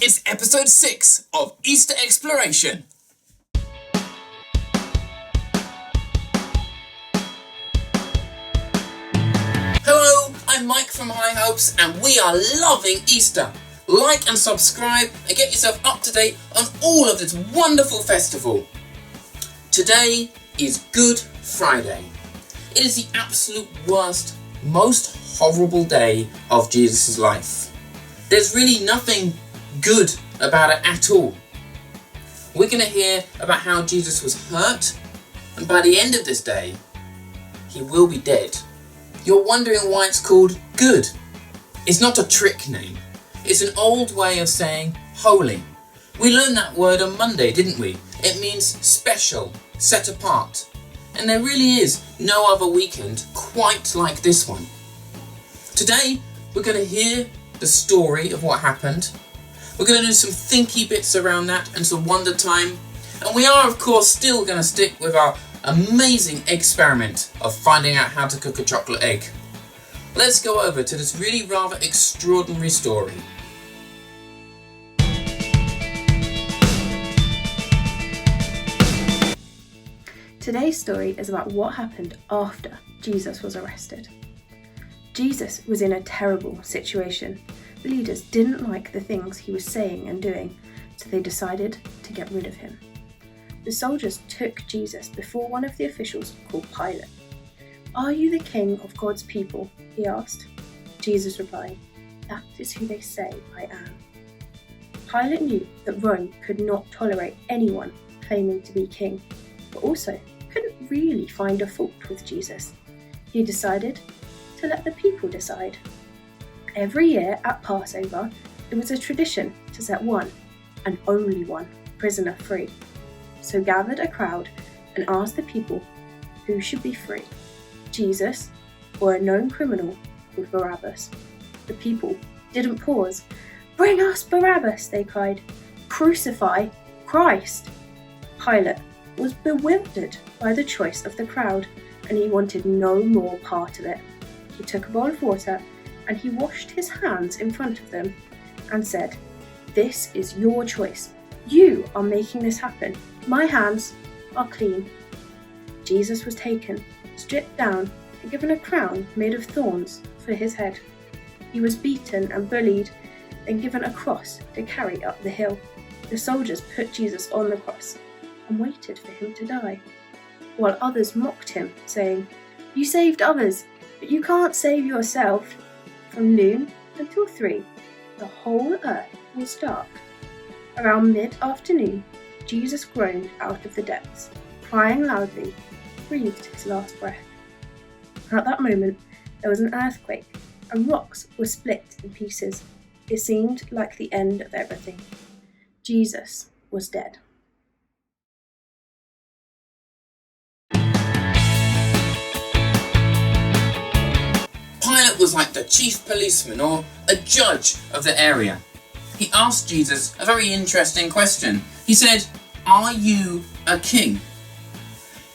It's episode 6 of Easter Exploration. Hello, I'm Mike from High Hopes and we are loving Easter. Like and subscribe and get yourself up to date on all of this wonderful festival. Today is Good Friday. It is the absolute worst, most horrible day of Jesus' life. There's really nothing good about it at all. We're going to hear about how Jesus was hurt, and by the end of this day, he will be dead. You're wondering why it's called good. It's not a trick name. It's an old way of saying holy. We learned that word on Monday, didn't we? It means special, set apart. And there really is no other weekend quite like this one. Today, we're going to hear the story of what happened. We're going to do some thinky bits around that and some wonder time. And we are, of course, still going to stick with our amazing experiment of finding out how to cook a chocolate egg. Let's go over to this really rather extraordinary story. Today's story is about what happened after Jesus was arrested. Jesus was in a terrible situation. The leaders didn't like the things he was saying and doing, so they decided to get rid of him. The soldiers took Jesus before one of the officials called Pilate. "Are you the king of God's people?" he asked. Jesus replied, "That is who they say I am." Pilate knew that Rome could not tolerate anyone claiming to be king, but also couldn't really find a fault with Jesus. He decided to let the people decide. Every year at Passover, it was a tradition to set one, and only one, prisoner free. So gathered a crowd and asked the people who should be free, Jesus or a known criminal called Barabbas. The people didn't pause. "Bring us Barabbas," they cried. "Crucify Christ." Pilate was bewildered by the choice of the crowd, and he wanted no more part of it. He took a bowl of water and he washed his hands in front of them and said, "This is your choice. You are making this happen. My hands are clean." Jesus was taken, stripped down, and given a crown made of thorns for his head. He was beaten and bullied, and given a cross to carry up the hill. The soldiers put Jesus on the cross and waited for him to die, while others mocked him, saying, "You saved others, but you can't save yourself." From noon until 3, the whole earth was dark. Around mid-afternoon, Jesus groaned out of the depths, crying loudly, breathed his last breath. At that moment, there was an earthquake, and rocks were split in pieces. It seemed like the end of everything. Jesus was dead. Pilate was like the chief policeman or a judge of the area. He asked Jesus a very interesting question. He said, "Are you a king?"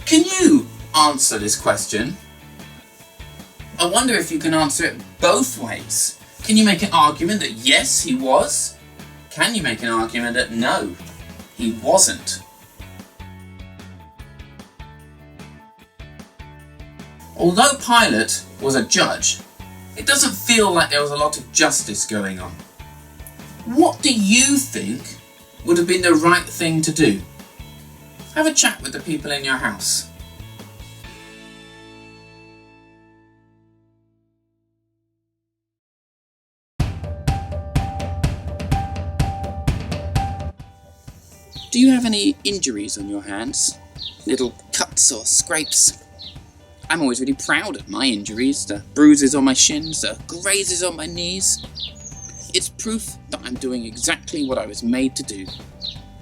Can you answer this question? I wonder if you can answer it both ways. Can you make an argument that yes, he was? Can you make an argument that no, he wasn't? Although Pilate was a judge, it doesn't feel like there was a lot of justice going on. What do you think would have been the right thing to do? Have a chat with the people in your house. Do you have any injuries on your hands? Little cuts or scrapes? I'm always really proud of my injuries, the bruises on my shins, the grazes on my knees. It's proof that I'm doing exactly what I was made to do,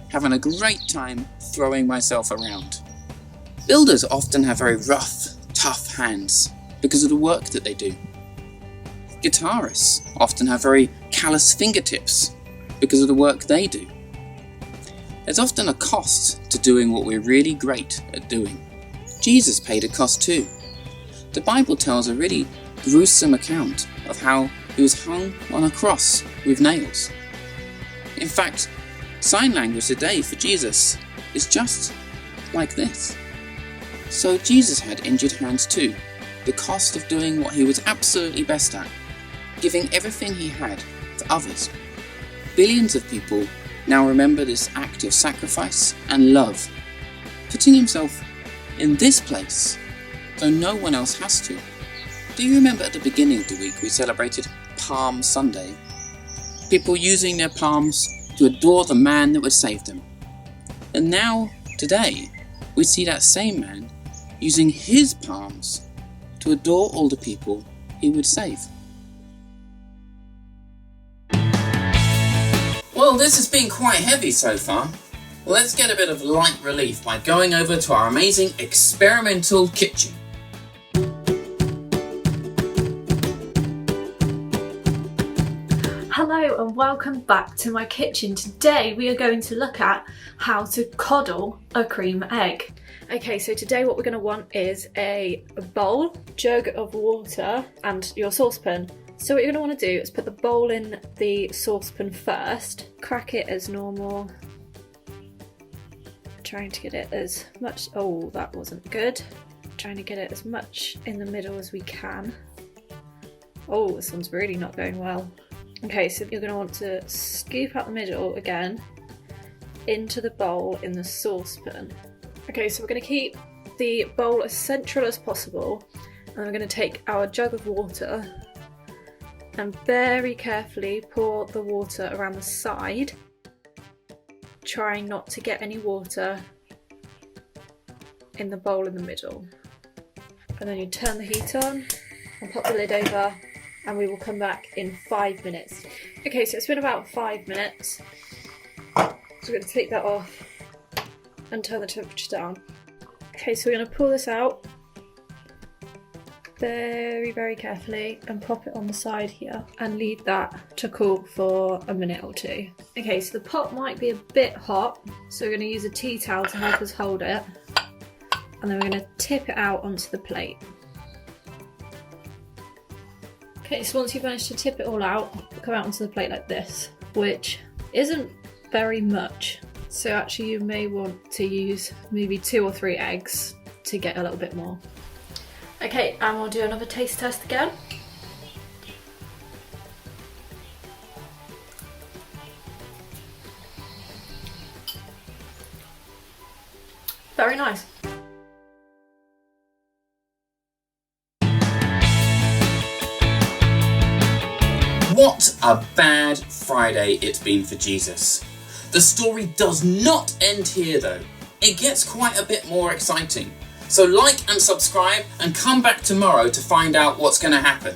having a great time throwing myself around. Builders often have very rough, tough hands because of the work that they do. Guitarists often have very callous fingertips because of the work they do. There's often a cost to doing what we're really great at doing. Jesus paid a cost too. The Bible tells a really gruesome account of how he was hung on a cross with nails. In fact, sign language today for Jesus is just like this. So Jesus had injured hands too, the cost of doing what he was absolutely best at, giving everything he had to others. Billions of people now remember this act of sacrifice and love, putting himself in this place so no one else has to. Do you remember at the beginning of the week we celebrated Palm Sunday? People using their palms to adore the man that would save them. And now, today, we see that same man using his palms to adore all the people he would save. Well, this has been quite heavy so far. Let's get a bit of light relief by going over to our amazing experimental kitchen. Hello and welcome back to my kitchen. Today we are going to look at how to coddle a cream egg. Okay, so today what we're going to want is a bowl, jug of water and your saucepan. So what you're going to want to do is put the bowl in the saucepan first, crack it as normal, trying to get it as much, oh that wasn't good, trying to get it as much in the middle as we can. Oh, this one's really not going well. Okay, so you're going to want to scoop out the middle again into the bowl in the saucepan. Okay, so we're going to keep the bowl as central as possible, and we're going to take our jug of water and very carefully pour the water around the side, trying not to get any water in the bowl in the middle. And then you turn the heat on and pop the lid over, and we will come back in 5 minutes. Okay, so it's been about 5 minutes. So we're going to take that off and turn the temperature down. Okay, so we're going to pull this out very, very carefully and pop it on the side here and leave that to cool for a minute or two. Okay, so the pot might be a bit hot, so we're going to use a tea towel to help us hold it. And then we're going to tip it out onto the plate. Okay, so once you've managed to tip it all out, come out onto the plate like this, which isn't very much. So actually you may want to use maybe 2 or 3 eggs to get a little bit more. Okay, and we'll do another taste test again. Very nice. What a bad Friday it's been for Jesus. The story does not end here though. It gets quite a bit more exciting. So like and subscribe and come back tomorrow to find out what's going to happen.